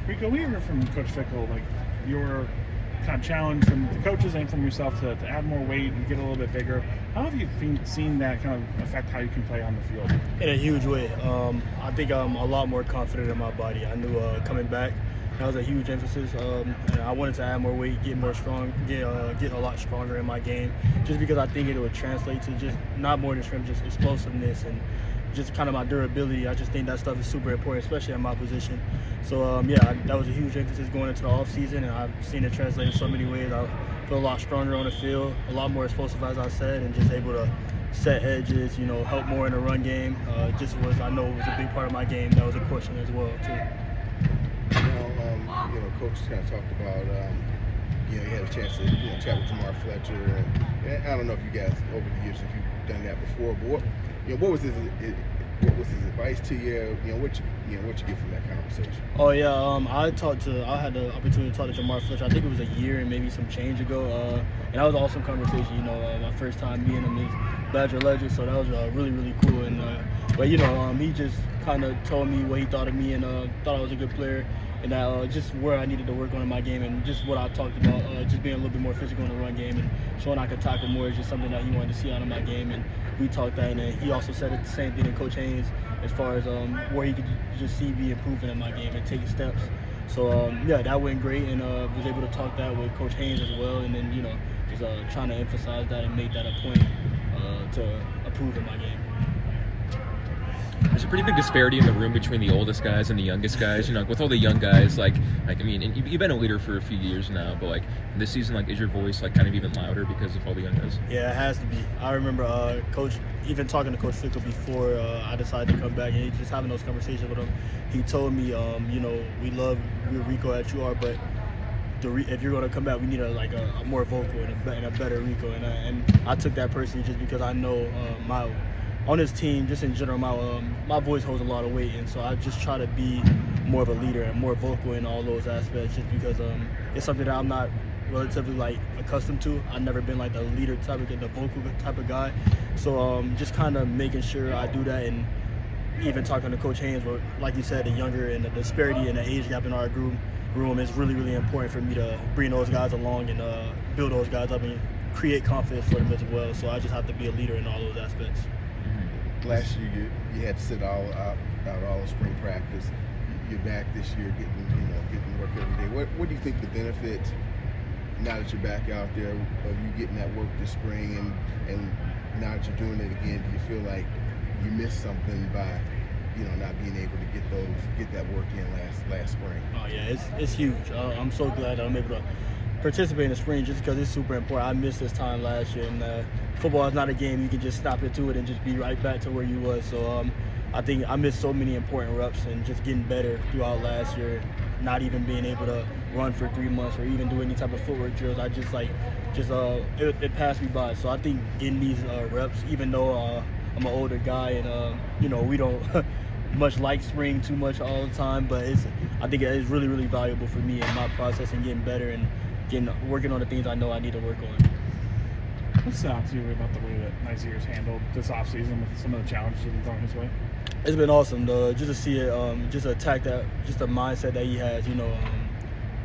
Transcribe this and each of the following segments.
Rico, we heard from Coach Fickle, like your kind of challenge from the coaches and from yourself to add more weight and get a little bit bigger. How have you seen that kind of affect how you can play on the field? In a huge way. I think I'm a lot more confident in my body. I knew coming back, that was a huge emphasis. And I wanted to add more weight, get a lot stronger in my game, just because I think it would translate to just not more than strength, just explosiveness and just kind of my durability. I just think that stuff is super important, especially at my position. So that was a huge emphasis going into the off season, and I've seen it translate in so many ways. I feel a lot stronger on the field, a lot more explosive, as I said, and just able to set edges, help more in the run game. I know it was a big part of my game. That was a question as well too. Coach kind of talked about, you had a chance to chat with Jamar Fletcher, and I don't know if you guys over the years if you've done that before, but what was his advice to you? What you get from that conversation? Oh yeah, I had the opportunity to talk to Jamar Fletcher. I think it was a year and maybe some change ago, and that was an awesome conversation. My first time meeting him, he's Badger legend, so that was really really cool. And but he just kind of told me what he thought of me and thought I was a good player. And just where I needed to work on in my game, and just what I talked about, just being a little bit more physical in the run game and showing I could tackle more is just something that he wanted to see out of my game. And we talked that, and then he also said the same thing to Coach Haynes as far as where he could just see me improving in my game and taking steps. So that went great, and was able to talk that with Coach Haynes as well, and then just trying to emphasize that and make that a point to improve in my game. There's a pretty big disparity in the room between the oldest guys and the youngest guys. With all the young guys, and you've been a leader for a few years now, but this season, is your voice kind of even louder because of all the young guys? Yeah, it has to be. I remember Coach, even talking to Coach Fickle before I decided to come back, and just having those conversations with him. He told me, we love Rico at UR, but if you're going to come back, we need a more vocal and a better Rico. And I took that personally just because I know on this team, just in general, my voice holds a lot of weight, and so I just try to be more of a leader and more vocal in all those aspects, just because it's something that I'm not relatively accustomed to. I've never been the leader type of the vocal type of guy, so just kind of making sure I do that, and even talking to Coach Haynes, where, like you said, the younger and the disparity and the age gap in our room is really really important for me to bring those guys along and build those guys up and create confidence for them as well. So I just have to be a leader in all those aspects. Last year you had to sit all of spring practice. You're back this year getting work every day. What do you think the benefit, now that you're back out there, of you getting that work this spring, and now that you're doing it again, do you feel like you missed something by not being able to get that work in last spring? Oh yeah, it's huge. I'm so glad that I'm able to participate in the spring, just because it's super important. I missed this time last year, and football is not a game you can just stop into it and just be right back to where you was. So I think I missed so many important reps and just getting better throughout last year, not even being able to run for 3 months or even do any type of footwork drills. I it passed me by. So I think getting these reps, even though I'm an older guy and we don't much like spring too much all the time, but I think it's really really valuable for me in my process and getting better and working on the things I know I need to work on. What's to you about the way that Nazir's handled this offseason with some of the challenges that have been thrown his way? It's been awesome just to see it, just attack that, just the mindset that he has,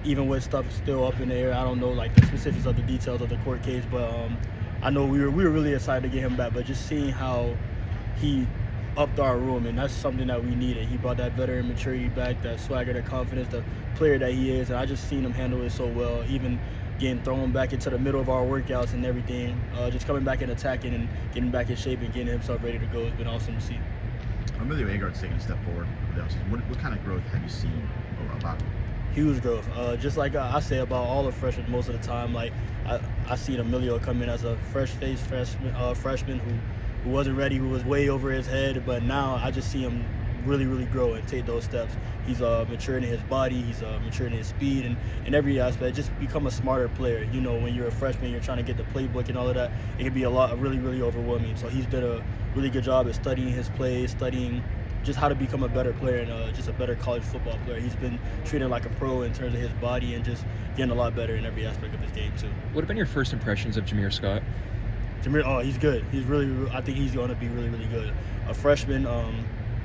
even with stuff still up in the air. I don't know the specifics of the details of the court case, but I know we were really excited to get him back, but just seeing how he upped our room, and that's something that we needed. He brought that veteran maturity back, that swagger, that confidence, the player that he is, and I just seen him handle it so well, even getting thrown back into the middle of our workouts and everything, just coming back and attacking and getting back in shape and getting himself ready to go. It's been awesome to see. Amelia Agard's taking a step forward with the offseason. What kind of growth have you seen about him? Huge growth. Just like I say about all the freshmen most of the time, I seen Emilio come in as a freshman who wasn't ready, who was way over his head, but now I just see him really, really grow and take those steps. He's maturing in his body, he's maturing in his speed, and in every aspect, just become a smarter player. When you're a freshman, you're trying to get the playbook and all of that, it can be really, really overwhelming. So he's done a really good job at studying his play, studying just how to become a better player and just a better college football player. He's been treated like a pro in terms of his body and just getting a lot better in every aspect of his game too. What have been your first impressions of Jameer Scott? Jameer, he's good. I think he's going to be really, really good. A freshman,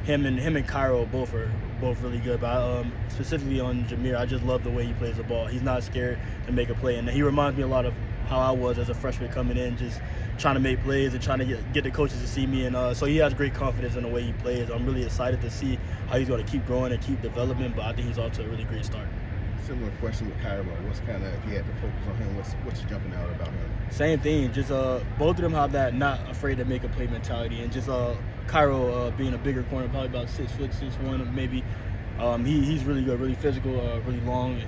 him and Cairo both are both really good. But specifically on Jameer, I just love the way he plays the ball. He's not scared to make a play, and he reminds me a lot of how I was as a freshman coming in, just trying to make plays and trying to get the coaches to see me. And so he has great confidence in the way he plays. I'm really excited to see how he's going to keep growing and keep developing, but I think he's off to a really great start. Similar question with Cairo. What's kind of, if you had to focus on him, what's jumping out about him? Same thing. Just both of them have that not afraid to make a play mentality, and just Cairo being a bigger corner, probably about 6 foot, 6'1", maybe. He's really good, really physical, really long,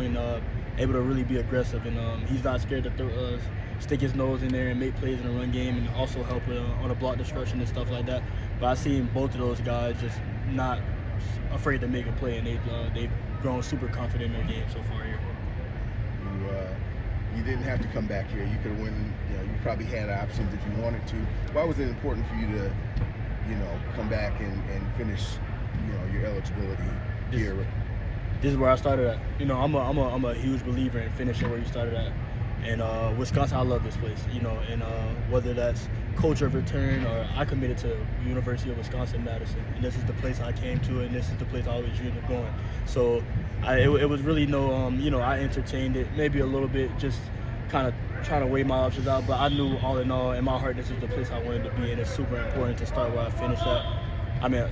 and able to really be aggressive. And he's not scared to stick his nose in there and make plays in the run game, and also help on a block destruction and stuff like that. But I've seen both of those guys just not afraid to make a play, and they've grown super confident in their game so far here. You didn't have to come back here. You could have won. You probably had options if you wanted to. Why was it important for you to, come back and finish, your eligibility here? This is where I started at. I'm a huge believer in finishing where you started at. And Wisconsin, I love this place. And whether that's culture of return or I committed to University of Wisconsin-Madison, and this is the place I came to, and this is the place I always dreamed of going. So it was really I entertained it maybe a little bit, just kind of trying to weigh my options out. But I knew all in all, in my heart, this is the place I wanted to be, and it's super important to start where I finished at.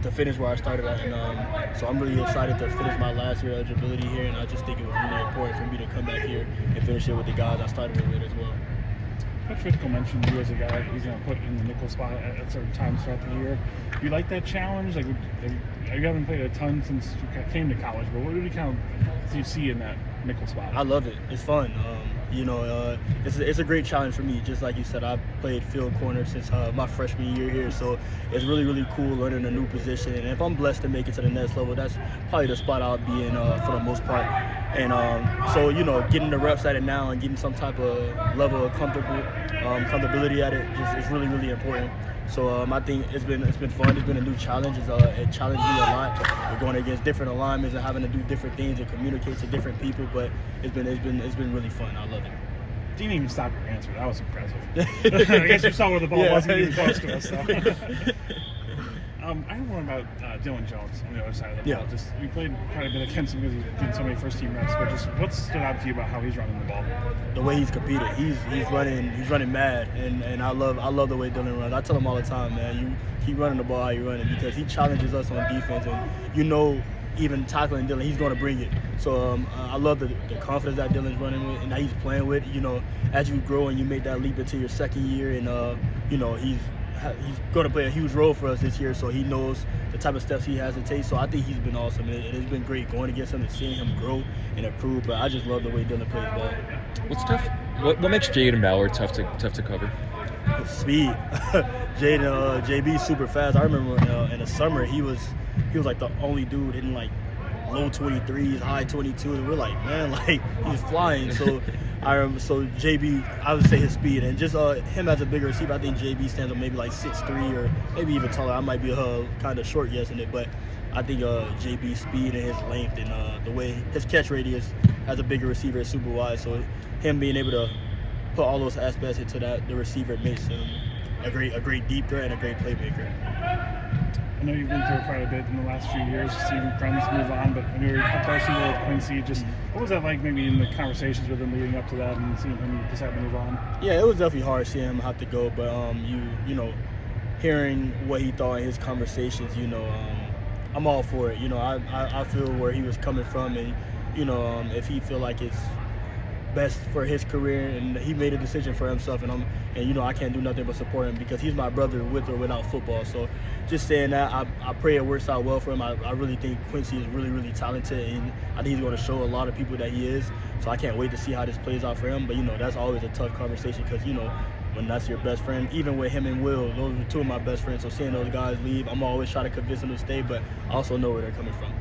To finish where I started at, and so I'm really excited to finish my last year eligibility here, and I just think it was really important for me to come back here and finish it with the guys I started with as well. Coach Fickell mentioned you as a guy he's going to put in the nickel spot at certain times throughout the year. Do you like that challenge? Like, you haven't played a ton since you came to college, but what do you see in that nickel spot? I love it. It's fun. It's a great challenge for me. Just like you said, I've played field corner since my freshman year here, so it's really, really cool learning a new position. And if I'm blessed to make it to the next level, that's probably the spot I'll be in for the most part. And so getting the reps at it now and getting some type of level of comfortability at it is really, really important. So I think it's been fun. It's been a new challenge. It challenged me a lot. We're going against different alignments and having to do different things and communicate to different people. But it's been really fun. I love it. Didn't even stop your answer. That was impressive. I guess you saw where the ball wasn't even close to us. So. I have one about Dylan Jones on the other side of the ball. Just we played quite a bit against him because he's getting so many first-team reps. But just what stood out to you about how he's running the ball? The way he's competed, he's running mad, and I love the way Dylan runs. I tell him all the time, man, you keep running the ball how you running, because he challenges us on defense, and even tackling Dylan, he's going to bring it. So I love the confidence that Dylan's running with and that he's playing with. As you grow and you make that leap into your second year, and he's going to play a huge role for us this year, so he knows the type of steps he has to take. So I think he's been awesome. It has been great going against him and seeing him grow and improve. But I just love the way Dylan plays ball. What's tough? What makes Jaden Ballard tough to cover? Speed. JB's super fast. I remember in the summer he was like the only dude hitting like low 23s, high 22s, and we're like, man, like he's flying. So JB, I would say his speed, and just him as a bigger receiver, I think JB stands up maybe like 6'3", or maybe even taller. I might be kind of short yesterday, but I think JB's speed and his length and the way his catch radius as a bigger receiver is super wide. So him being able to put all those aspects into the receiver makes him a great deep threat and a great playmaker. I know you've been through quite a bit in the last few years, seeing friends move on, but when you were personally with Quincy, just what was that like maybe in the conversations with him leading up to that and seeing him decide to move on? Yeah, it was definitely hard seeing him have to go, but hearing what he thought in his conversations, I'm all for it. I feel where he was coming from, and if he feel like it's best for his career, and he made a decision for himself, and I can't do nothing but support him because he's my brother with or without football. So just saying that, I pray it works out well for him. I really think Quincy is really, really talented, and I think he's going to show a lot of people that he is. So I can't wait to see how this plays out for him. But that's always a tough conversation because when that's your best friend, even with him and Will, those are two of my best friends. So seeing those guys leave, I'm always trying to convince them to stay, but I also know where they're coming from.